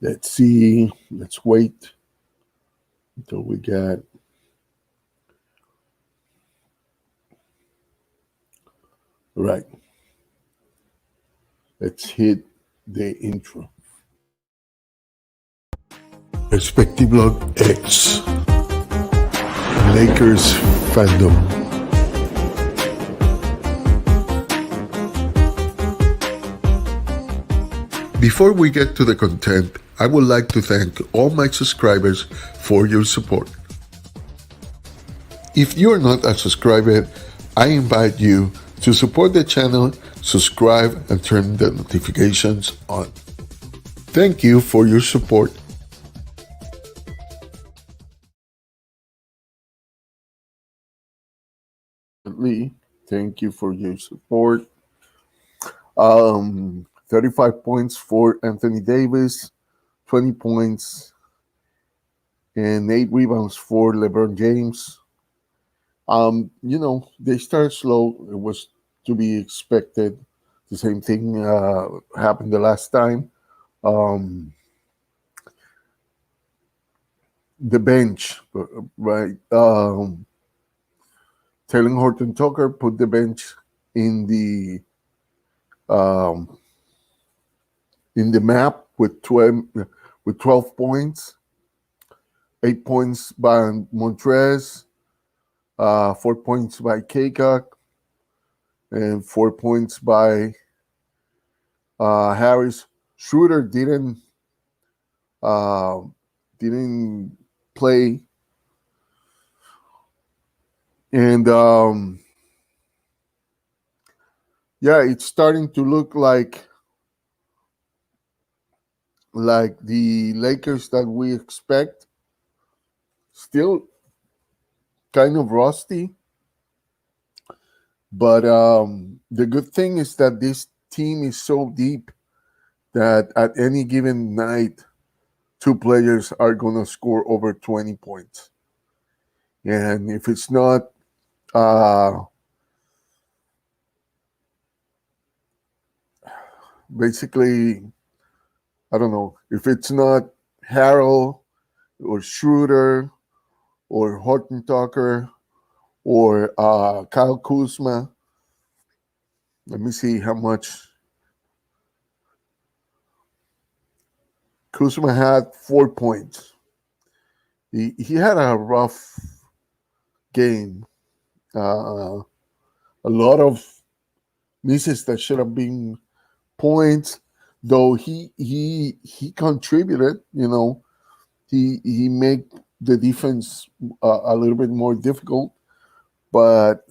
Let's see. Let's wait until we get. Right. Let's hit the intro. Perspective Log X. Lakers-fandom. Before we get to the content, I would like to thank all my subscribers for your support. If you are not a subscriber, I invite you to support the channel, subscribe, and turn the notifications on. Thank you for your support. Thank you for your support. 35 points for Anthony Davis, 20 points, and 8 rebounds for LeBron James. They started slow. It was to be expected. The same thing happened the last time. The bench, right? Taylor Horton Tucker put the bench in the map with 12 points, 8 points by Montrez, 4 points by Kakak, and 4 points by Harris. Schroeder didn't play, and it's starting to look like the Lakers that we expect. Still kind of rusty, but the good thing is that this team is so deep that at any given night, 2 players are going to score over 20 points. And if it's not basically, I don't know, if it's not Harrell or Schroeder or Horton Tucker or Kyle Kuzma. Let me see how much. Kuzma had 4 points. He had a rough game. A lot of misses that should have been points, though he contributed. He made the defense a little bit more difficult, but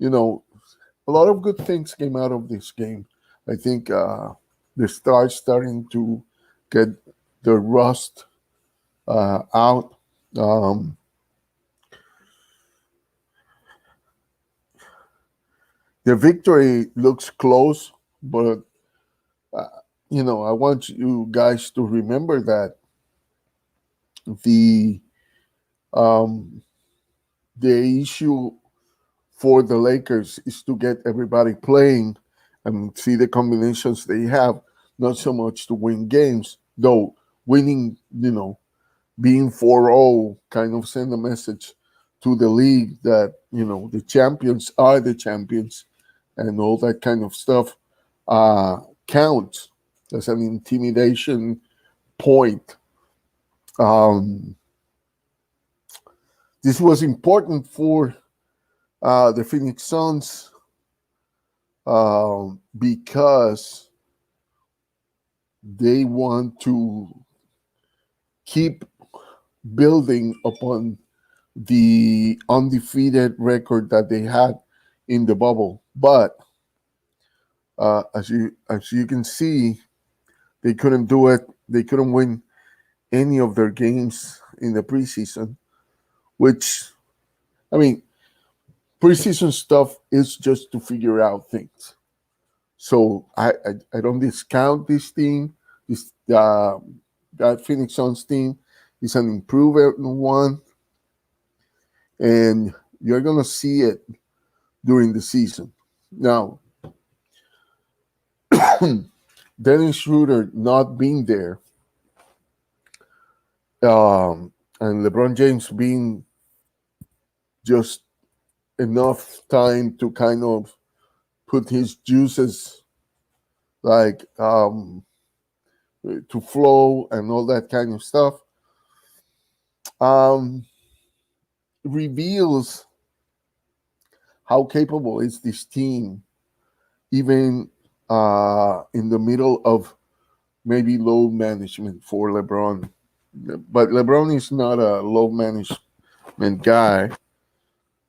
a lot of good things came out of this game. I think the stars starting to get the rust out. The victory looks close, but I want you guys to remember that the issue for the Lakers is to get everybody playing and see the combinations they have, not so much to win games, though winning, being 4-0 kind of send a message to the league that, the champions are the champions and all that kind of stuff counts as an intimidation point. This was important for the Phoenix Suns because they want to keep building upon the undefeated record that they had in the bubble. But as you can see, they couldn't do it. They couldn't win any of their games in the preseason, which, I mean, preseason stuff is just to figure out things. So I don't discount this team. That Phoenix Suns team is an improved one, and you're gonna see it during the season. Now, Dennis Schroeder not being there, and LeBron James being just enough time to kind of put his juices like to flow and all that kind of stuff, um, reveals how capable is this team, even in the middle of maybe load management for LeBron. But LeBron is not a load management guy.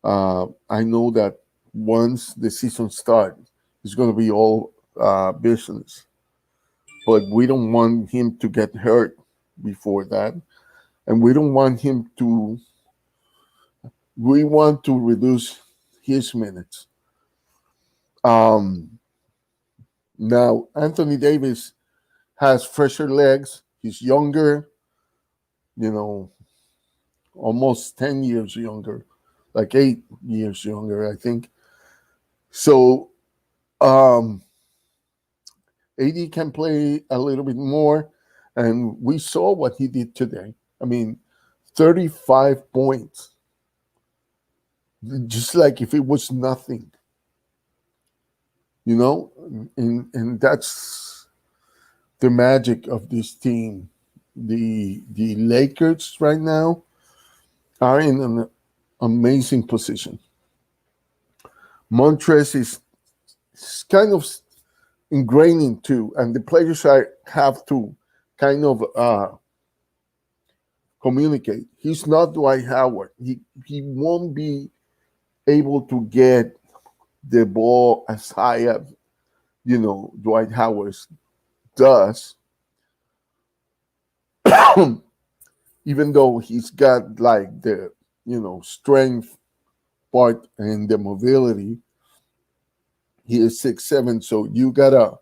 I know that once the season starts, it's going to be all business. But we don't want him to get hurt before that. And we don't want him to, we want to reduce his minutes. Um, Now, Anthony Davis has fresher legs. He's younger, you know, almost 10 years younger, like 8 years younger, I think. So AD can play a little bit more. And we saw what he did today. I mean, 35 points, just like if it was nothing, you know? And that's the magic of this team. The Lakers right now are in an amazing position. Montrez is kind of ingraining too, and the players have to kind of communicate. He's not Dwight Howard. He won't be able to get the ball as high as Dwight Howard does, even though he's got like the strength part and the mobility. He is 6'7", so you gotta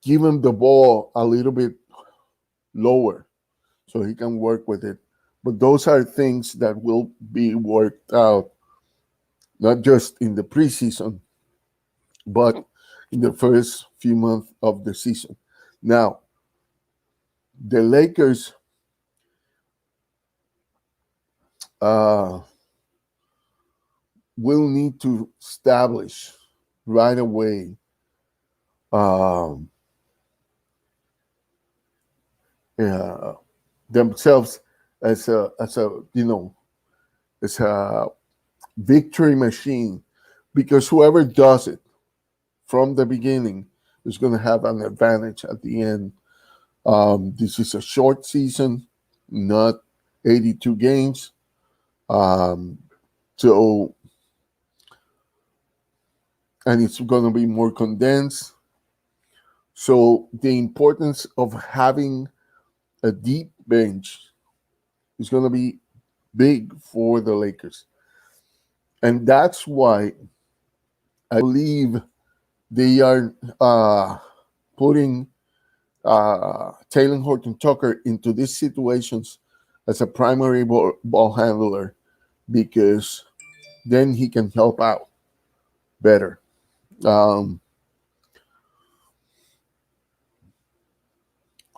give him the ball a little bit lower so he can work with it. But those are things that will be worked out not just in the preseason, but in the first few months of the season. Now, the Lakers will need to establish right away themselves as a victory machine, because whoever does it from the beginning is going to have an advantage at the end. This is a short season, not 82 games. So, and it's going to be more condensed. So the importance of having a deep bench is going to be big for the Lakers. And that's why I believe they are putting Taylor Horton Tucker into these situations as a primary ball handler, because then he can help out better.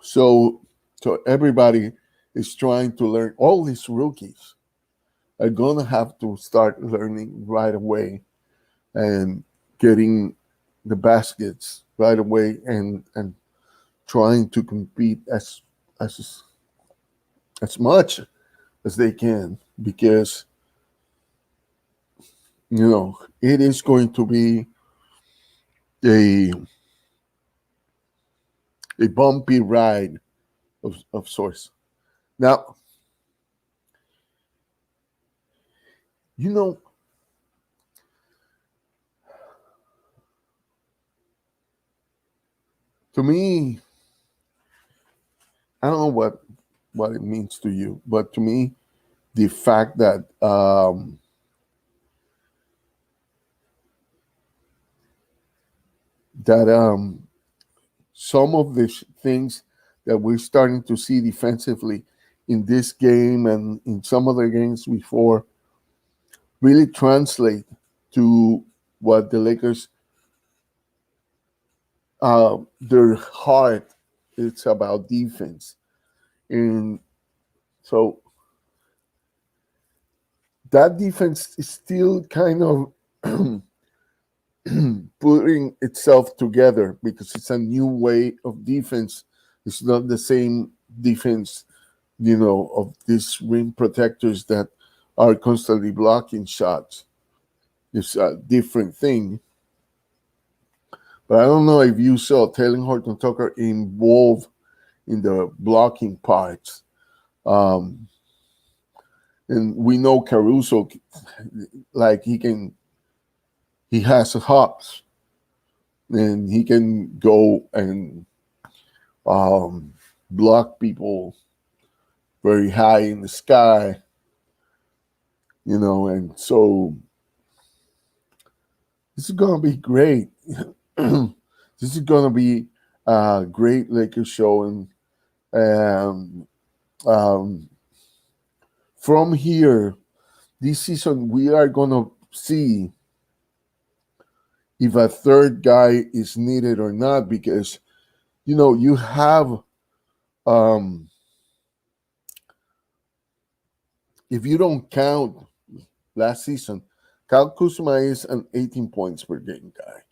So everybody is trying to learn. All these rookies are going to have to start learning right away and getting the baskets right away and trying to compete as much as they can, because it is going to be a bumpy ride of sorts. Now, to me, I don't know what it means to you, but to me, the fact that some of the things that we're starting to see defensively in this game and in some other games before really translate to what the Lakers their heart it's about defense, and so that defense is still kind of putting itself together because it's a new way of defense. It's not the same defense, of these rim protectors that are constantly blocking shots. It's a different thing. But I don't know if you saw Taylor Horton Tucker involved in the blocking parts. Um, and we know Caruso, like he has hops and he can go and block people very high in the sky, and so this is going to be great. This is going to be a great Lakers show. And from here, this season, we are going to see if a third guy is needed or not, because, you have, if you don't count last season, Kyle Kuzma is an 18 points per game guy.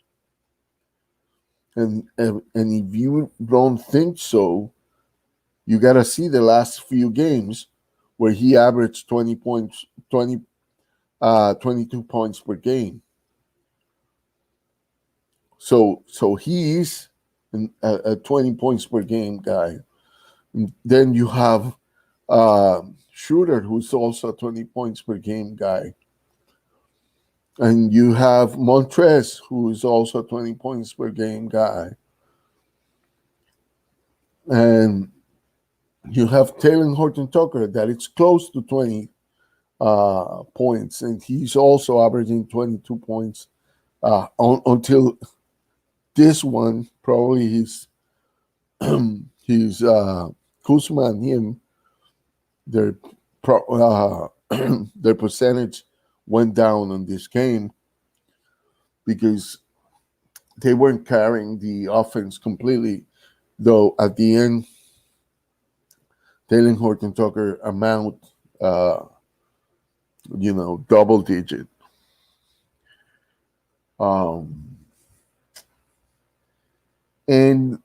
And if you don't think so, you got to see the last few games where he averaged 20 points, 22 points per game. So he is a 20 points per game guy. And then you have Schroeder, who's also a 20 points per game guy. And you have Montrez, who is also a 20 points per game guy. And you have Taylor Horton Tucker, that it's close to 20 points. And he's also averaging 22 points until this one. Probably he's Kuzma and him, their percentage went down on this game because they weren't carrying the offense completely. Though at the end, Taylor Horton Tucker amount, double digit. And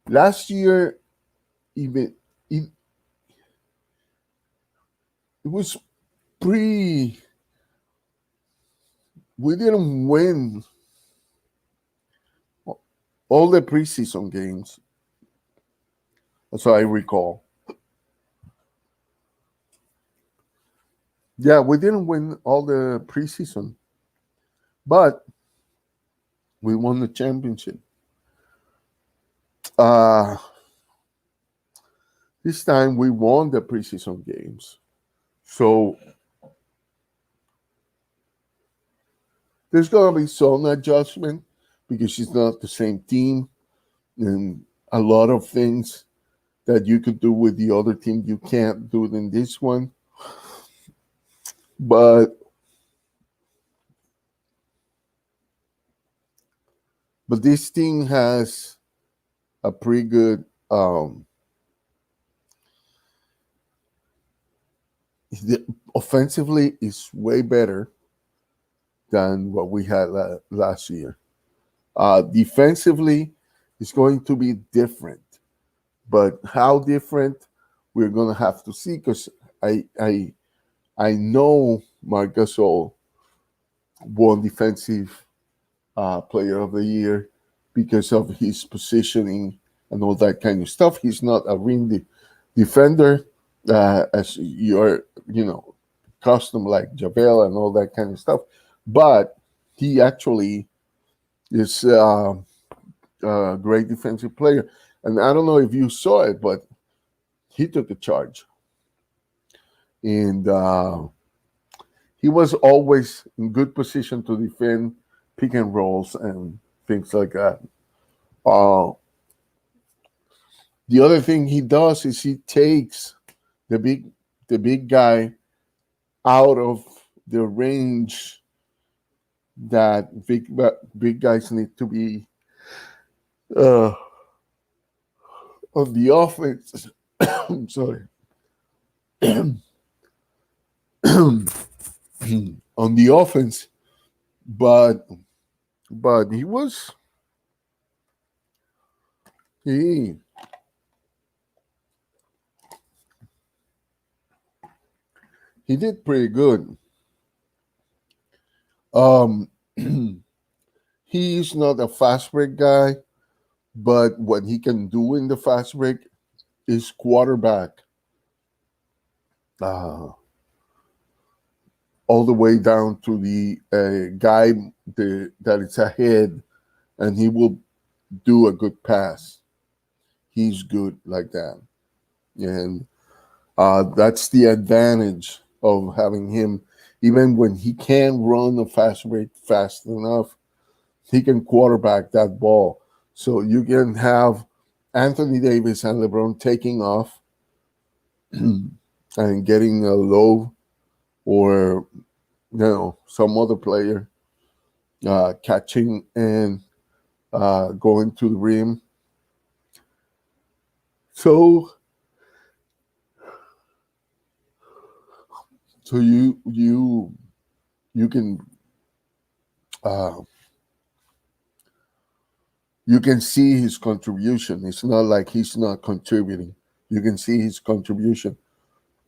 last year, even it was we didn't win all the preseason games, as I recall. Yeah, we didn't win all the preseason, but we won the championship. This time we won the preseason games. So there's going to be some adjustment because it's not the same team, and a lot of things that you could do with the other team you can't do in this one. But this team has a pretty good offensively is way better than what we had last year. Defensively, it's going to be different, but how different we're going to have to see, because I know Marc Gasol won Defensive Player of the Year because of his positioning and all that kind of stuff. He's not a ring defender as you're, custom like JaVale and all that kind of stuff. But he actually is a great defensive player. And I don't know if you saw it, but he took the charge. And he was always in good position to defend pick and rolls and things like that. The other thing he does is he takes the big guy out of the range that big guys need to be uh, on the offense. I'm sorry. On the offense, but he was he he did pretty good. Um, he's not a fast break guy, but what he can do in the fast break is quarterback uh, all the way down to the guy that is ahead, and he will do a good pass. He's good like that, and that's the advantage of having him. Even when he can't run a fast rate fast enough, he can quarterback that ball. So you can have Anthony Davis and LeBron taking off and getting a low, or some other player catching and going to the rim. So you can uh, you can see his contribution. It's not like he's not contributing. You can see his contribution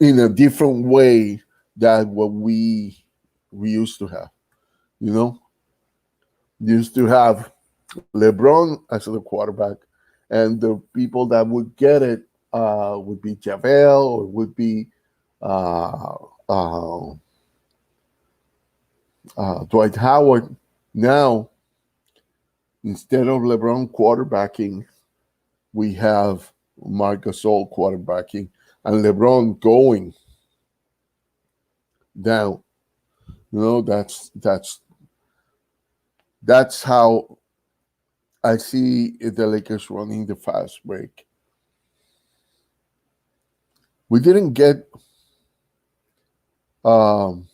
in a different way than what we used to have. You know, used to have LeBron as the quarterback, and the people that would get it would be Javel, or would be uh, uh, Dwight Howard. Now, instead of LeBron quarterbacking, we have Marc Gasol quarterbacking, and LeBron going down. That's how I see the Lakers running the fast break. We didn't get um,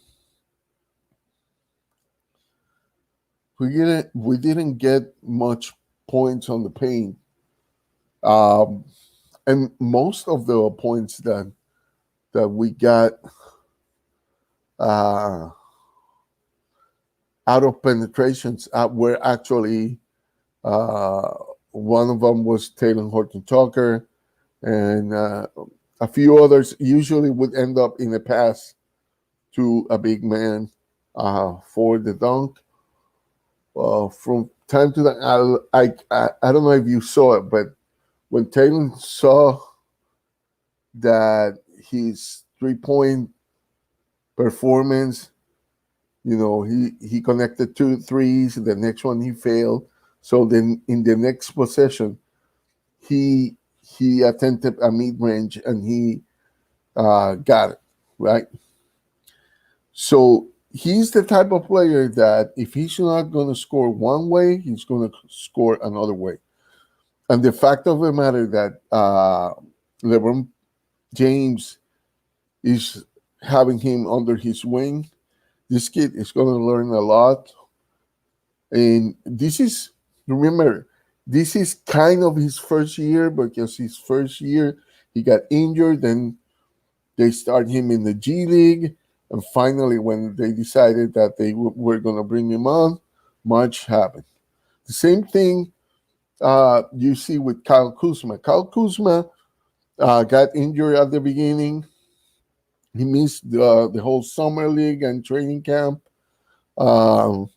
we didn't get much points on the paint, um, and most of the points that we got uh, out of penetrations were actually uh, one of them was Taylor Horton Tucker, and a few others usually would end up in a pass to a big man for the dunk. From time to time, I don't know if you saw it, but when Taylor saw that his 3 point performance, he connected two threes. The next one he failed. So then in the next possession, he attempted a mid range and he got it right. So he's the type of player that if he's not going to score one way, he's going to score another way. And the fact of the matter that LeBron James is having him under his wing, this kid is going to learn a lot. And remember, this is kind of his first year, because his first year he got injured. Then they start him in the G League. And finally, when they decided that they were going to bring him on, March happened. The same thing you see with Kyle Kuzma. Kyle Kuzma got injured at the beginning. He missed the whole summer league and training camp. Um,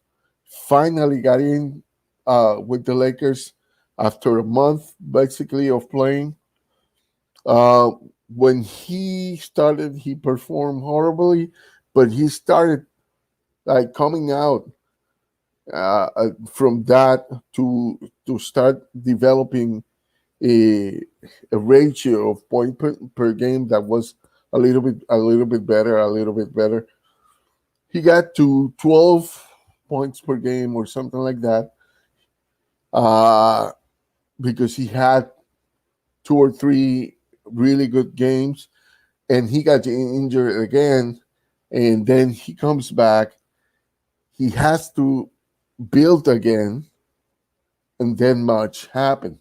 Finally got in with the Lakers after a month, basically, of playing. Uh, when he started, he performed horribly, but he started like coming out from that to start developing a, a ratio of point per game that was a little bit better. He got to 12 points per game or something like that, uh, because he had two or three really good games, and he got injured again, and then he comes back. He has to build again, and then much happened.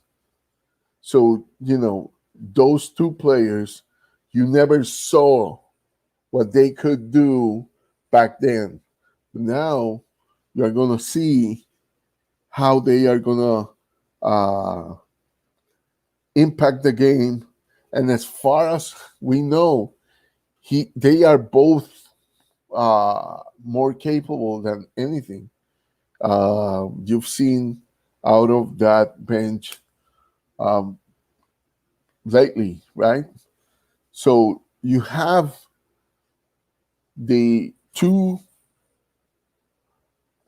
So, those two players, you never saw what they could do back then. Now you're going to see how they are going to impact the game. And as far as we know, they are both more capable than anything you've seen out of that bench um, lately, right? So you have the two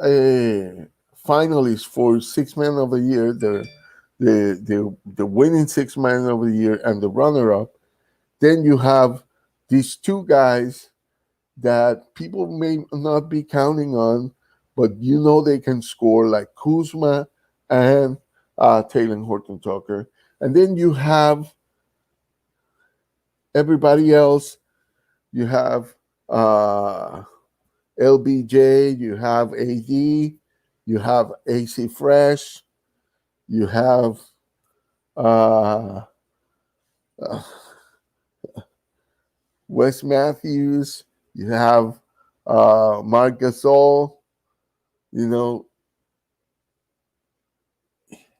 finalists for Six Man of the Year, the winning Six Man of the Year, and the runner up. Then you have these two guys that people may not be counting on, but they can score, like Kuzma and Taylor Horton Tucker. And then you have everybody else. You have LBJ, you have AD, you have AC Fresh, you have uh, uh, Wes Matthews, you have Marc Gasol. You know,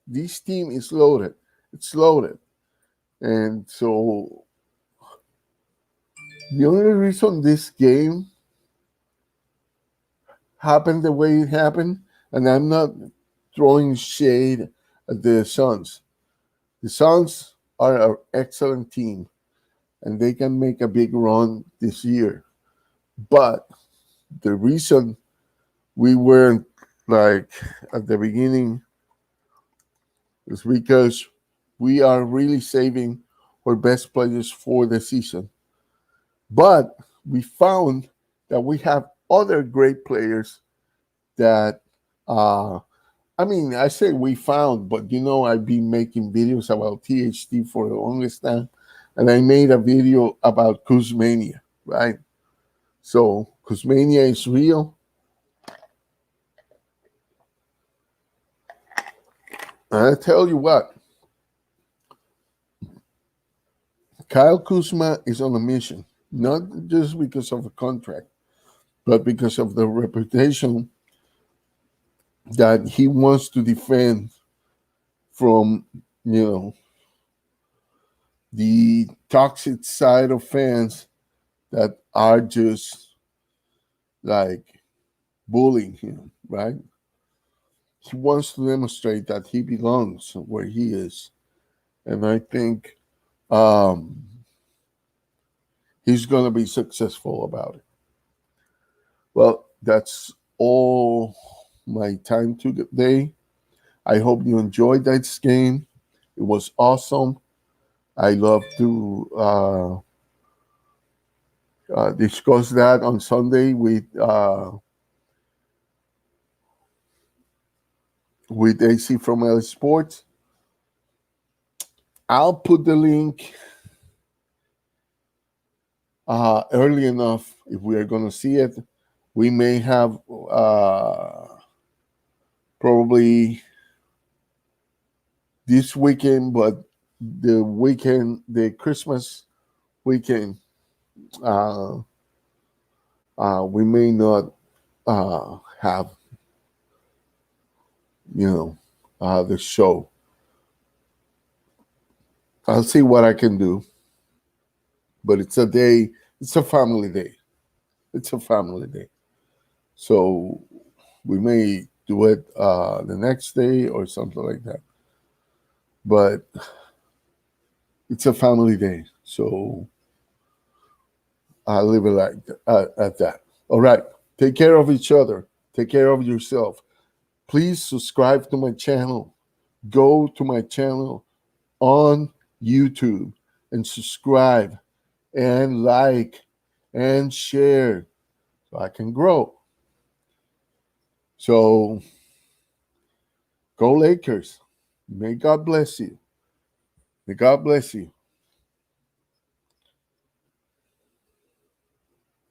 this team is loaded. It's loaded. And so the only reason this game happened the way it happened, and I'm not throwing shade at the Suns. The Suns are an excellent team, and they can make a big run this year. But the reason we weren't like at the beginning is because we are really saving our best players for the season. But we found that we have other great players that I say we found, but I've been making videos about THT for the longest time, and I made a video about Kuzmania, right? So Kuzmania is real. And I tell you what, Kyle Kuzma is on a mission, not just because of a contract, but because of the reputation that he wants to defend from, the toxic side of fans that are just like bullying him, right? He wants to demonstrate that he belongs where he is. And I think um, he's going to be successful about it. Well, that's all my time today. I hope you enjoyed that game. It was awesome. I love to discuss that on Sunday with AC from LA Sports. I'll put the link early enough if we are going to see it. We may have probably this weekend, but the Christmas weekend, we may not have, the show. I'll see what I can do. But it's a family day. It's a family day. So we may do it the next day or something like that. But it's a family day. So I'll leave it like at that. All right. Take care of each other. Take care of yourself. Please subscribe to my channel. Go to my channel on YouTube and subscribe and like and share so I can grow. So go Lakers. May God bless you. May God bless you.